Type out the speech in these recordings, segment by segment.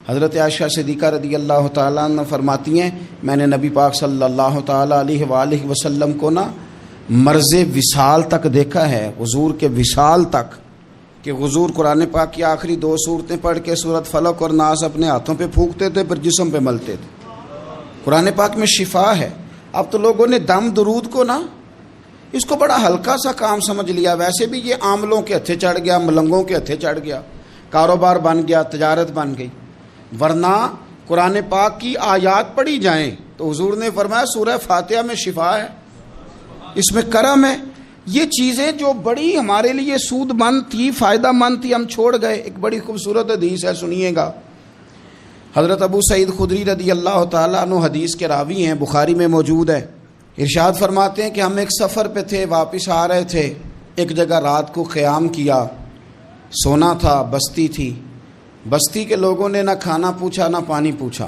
حضرت عائشہ صدیقہ رضی اللہ تعالیٰ عنہ فرماتی ہیں میں نے نبی پاک صلی اللہ تعالیٰ علیہ وآلہ وسلم کو مرض وصال تک دیکھا ہے، حضور کے وصال تک، کہ حضور قرآن پاک کی آخری 2 سورتیں پڑھ کے سورت فلق اور ناس اپنے ہاتھوں پہ پھونکتے تھے، پھر جسم پہ ملتے تھے۔ قرآن پاک میں شفا ہے۔ اب تو لوگوں نے دم درود کو اس کو بڑا ہلکا سا کام سمجھ لیا۔ ویسے بھی یہ عاملوں کے ہتھے چڑھ گیا، ملنگوں کے ہتھے چڑھ گیا، کاروبار بن گیا، تجارت بن گئی۔ ورنہ قرآن پاک کی آیات پڑھی جائیں تو حضور نے فرمایا سورہ فاتحہ میں شفا ہے، اس میں کرم ہے۔ یہ چیزیں جو بڑی ہمارے لیے سود مند تھی، فائدہ مند تھی، ہم چھوڑ گئے۔ ایک بڑی خوبصورت حدیث ہے، سنیے گا۔ حضرت ابو سعید خدری رضی اللہ تعالیٰ عنہ حدیث کے راوی ہیں، بخاری میں موجود ہے۔ ارشاد فرماتے ہیں کہ ہم ایک سفر پہ تھے، واپس آ رہے تھے، ایک جگہ رات کو قیام کیا، سونا تھا، بستی تھی۔ بستی کے لوگوں نے نہ کھانا پوچھا نہ پانی پوچھا،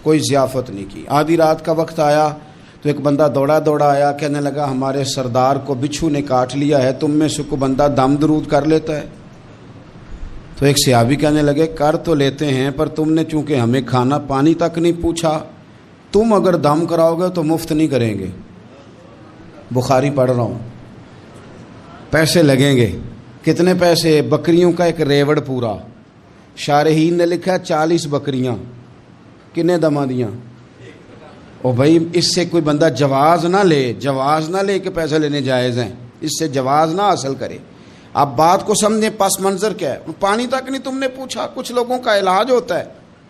کوئی ضیافت نہیں کی۔ آدھی رات کا وقت آیا تو ایک بندہ دوڑا آیا، کہنے لگا ہمارے سردار کو بچھو نے کاٹ لیا ہے، تم میں سے کوئی بندہ دم درود کر لیتا ہے؟ تو ایک صحابی کہنے لگے کر تو لیتے ہیں، پر تم نے چونکہ ہمیں کھانا پانی تک نہیں پوچھا، تم اگر دم کراؤ گے تو مفت نہیں کریں گے۔ بخاری پڑھ رہا ہوں، پیسے لگیں گے۔ کتنے پیسے؟ بکریوں کا ایک ریوڑ پورا۔ شارحین نے لکھا 40 بکریاں۔ کنے دما دیاں؟ او بھائی اس سے کوئی بندہ جواز نہ لے کہ پیسے لینے جائز ہیں، اس سے جواز نہ حاصل کرے۔ آپ بات کو سمجھیں، پس منظر کیا ہے؟ پانی تک نہیں تم نے پوچھا۔ کچھ لوگوں کا علاج ہوتا ہے،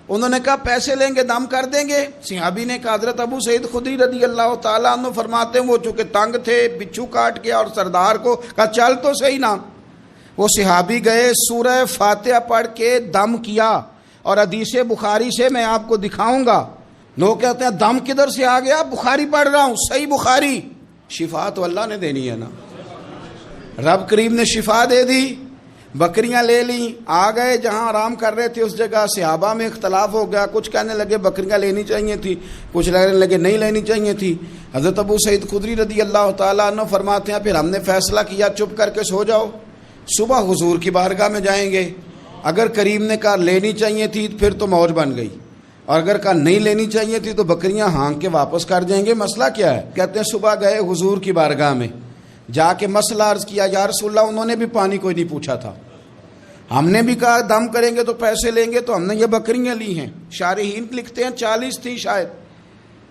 انہوں نے کہا پیسے لیں گے دم کر دیں گے۔ صحابی نے کہا حضرت ابو سعید خدری رضی اللہ تعالیٰ عنہ فرماتے ہیں وہ چونکہ تنگ تھے، بچھو کاٹ گیا، اور سردار کو کہا چل تو صحیح نا۔ وہ صحابی گئے، سورہ فاتحہ پڑھ کے دم کیا، اور حدیث بخاری سے میں آپ کو دکھاؤں گا۔ لوگ کہتے ہیں دم کدھر سے آ گیا؟ بخاری پڑھ رہا ہوں، صحیح بخاری۔ شفا تو اللہ نے دینی ہے نا، رب کریم نے شفا دے دی۔ بکریاں لے لیں، آ گئے جہاں آرام کر رہے تھے اس جگہ۔ صحابہ میں اختلاف ہو گیا، کچھ کہنے لگے بکریاں لینی چاہیے تھی، کچھ کہنے لگے نہیں لینی چاہیے تھی۔ حضرت ابو سعید خدری رضی اللہ تعالیٰ عنہ فرماتے ہیں پھر ہم نے فیصلہ کیا چپ کر کے سو جاؤ، صبح حضور کی بارگاہ میں جائیں گے۔ اگر کریم نے کہا لینی چاہیے تھی پھر تو موج بن گئی، اور اگر کہا نہیں لینی چاہیے تھی تو بکریاں ہانک کے واپس کر جائیں گے۔ مسئلہ کیا ہے؟ کہتے ہیں صبح گئے حضور کی بارگاہ میں، جا کے مسئلہ عرض کیا، یا رسول اللہ انہوں نے بھی پانی کوئی نہیں پوچھا تھا، ہم نے بھی کہا دم کریں گے تو پیسے لیں گے، تو ہم نے یہ بکریاں لی ہیں۔ شارحین لکھتے ہیں 40 تھی شاید،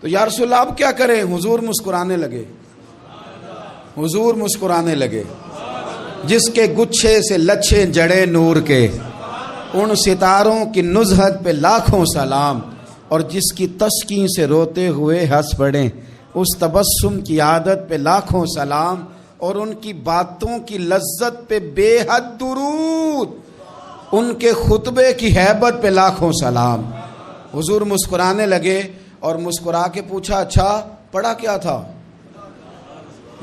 تو یا رسول اللہ اب کیا کریں؟ حضور مسکرانے لگے۔ جس کے گچھے سے لچھے جڑے نور کے، ان ستاروں کی نزہت پہ لاکھوں سلام، اور جس کی تسکین سے روتے ہوئے ہنس پڑیں، اس تبسم کی عادت پہ لاکھوں سلام، اور ان کی باتوں کی لذت پہ بے حد درود، ان کے خطبے کی ہیبت پہ لاکھوں سلام۔ حضور مسکرانے لگے، اور مسکرا کے پوچھا اچھا پڑھا کیا تھا؟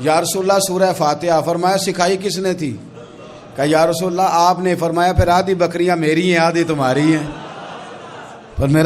یا رسول اللہ سورہ فاتحہ۔ فرمایا سکھائی کس نے تھی؟ کہا یا رسول اللہ آپ نے۔ فرمایا پھر آدھی بکریاں میری ہیں آدھی تمہاری ہیں۔ پر میرا